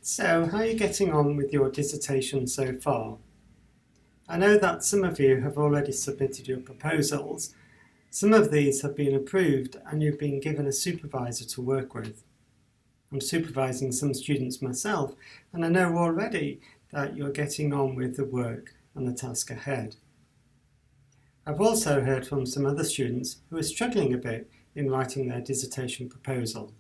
So, how are you getting on with your dissertation so far? I know that some of you have already submitted your proposals. Some of these have been approved and you've been given a supervisor to work with. I'm supervising some students myself, and I know already that you're getting on with the work and the task ahead. I've also heard from some other students who are struggling a bit in writing their dissertation proposal,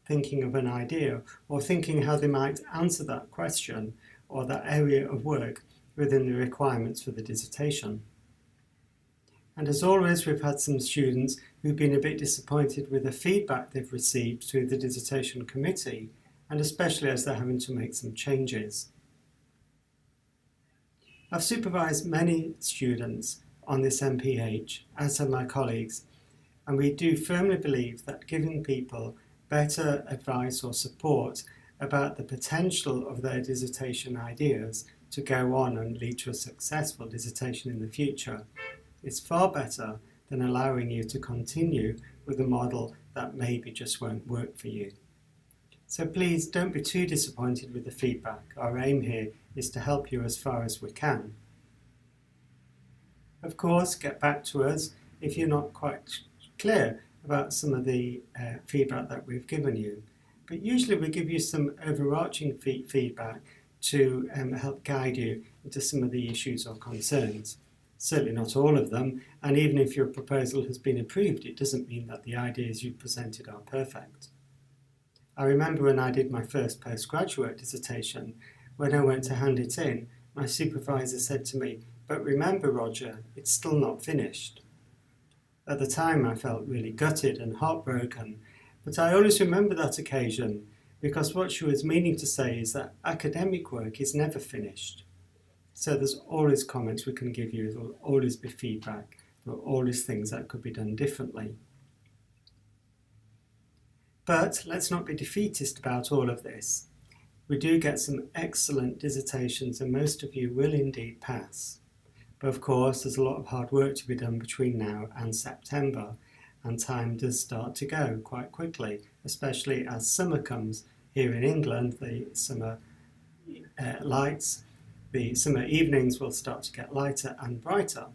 thinking of an idea or thinking how they might answer that question or that area of work within the requirements for the dissertation. And as always, we've had some students who've been a bit disappointed with the feedback they've received through the dissertation committee, and especially as they're having to make some changes. I've supervised many students on this MPH, as have my colleagues, and we do firmly believe that giving people better advice or support about the potential of their dissertation ideas to go on and lead to a successful dissertation in the future is far better than allowing you to continue with a model that maybe just won't work for you. So please don't be too disappointed with the feedback. Our aim here is to help you as far as we can. Of course, get back to us if you're not quite clear about some of the feedback that we've given you. But usually we give you some overarching feedback to help guide you into some of the issues or concerns. Certainly not all of them, and even if your proposal has been approved, it doesn't mean that the ideas you presented are perfect. I remember when I did my first postgraduate dissertation, when I went to hand it in, my supervisor said to me, "But remember, Roger, it's still not finished." At the time I felt really gutted and heartbroken, but I always remember that occasion because what she was meaning to say is that academic work is never finished. So there's always comments we can give you, there will always be feedback, there are always things that could be done differently. But let's not be defeatist about all of this. We do get some excellent dissertations and most of you will indeed pass. But of course there's a lot of hard work to be done between now and September, and time does start to go quite quickly, especially as summer comes here in England. The summer the summer evenings will start to get lighter and brighter,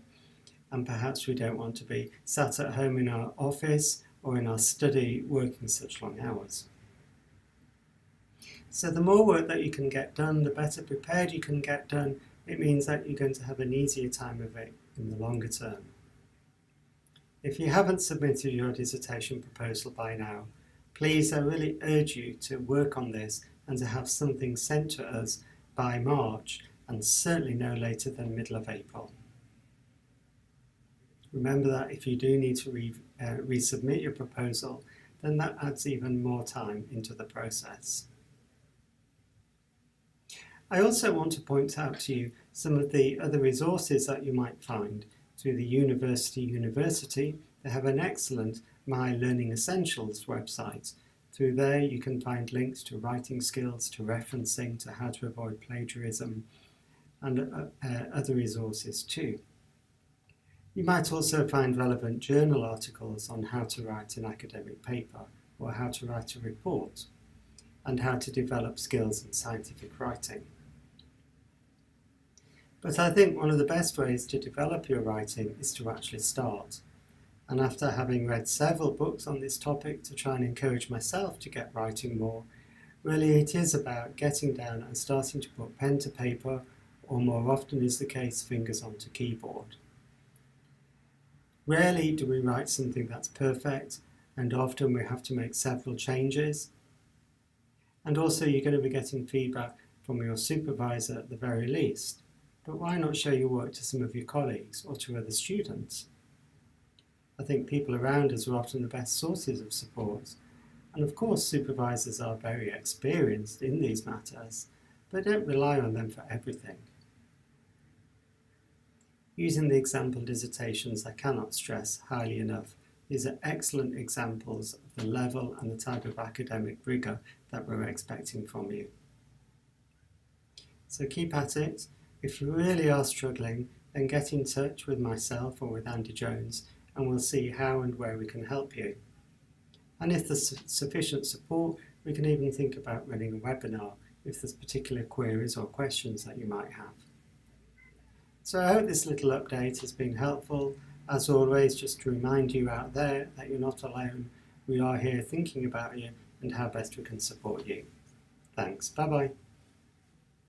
and perhaps we don't want to be sat at home in our office or in our study working such long hours. So the more work that you can get done, the better prepared you can get done. It means that you're going to have an easier time of it in the longer term. If you haven't submitted your dissertation proposal by now, please, I really urge you to work on this and to have something sent to us by March, and certainly no later than middle of April. Remember that if you do need to resubmit your proposal, then that adds even more time into the process. I also want to point out to you some of the other resources that you might find through the university. They have an excellent My Learning Essentials website. Through there you can find links to writing skills, to referencing, to how to avoid plagiarism, and other resources too. You might also find relevant journal articles on how to write an academic paper or how to write a report and how to develop skills in scientific writing. But I think one of the best ways to develop your writing is to actually start. And after having read several books on this topic to try and encourage myself to get writing more, really it is about getting down and starting to put pen to paper, or more often is the case, fingers onto keyboard. Rarely do we write something that's perfect, and often we have to make several changes. And also you're going to be getting feedback from your supervisor at the very least. But why not show your work to some of your colleagues or to other students? I think people around us are often the best sources of support. And of course supervisors are very experienced in these matters, but don't rely on them for everything. Using the example dissertations, I cannot stress highly enough, these are excellent examples of the level and the type of academic rigour that we're expecting from you. So keep at it. If you really are struggling, then get in touch with myself or with Andy Jones and we'll see how and where we can help you. And if there's sufficient support, we can even think about running a webinar if there's particular queries or questions that you might have. So I hope this little update has been helpful. As always, just to remind you out there that you're not alone. We are here thinking about you and how best we can support you. Thanks. Bye-bye.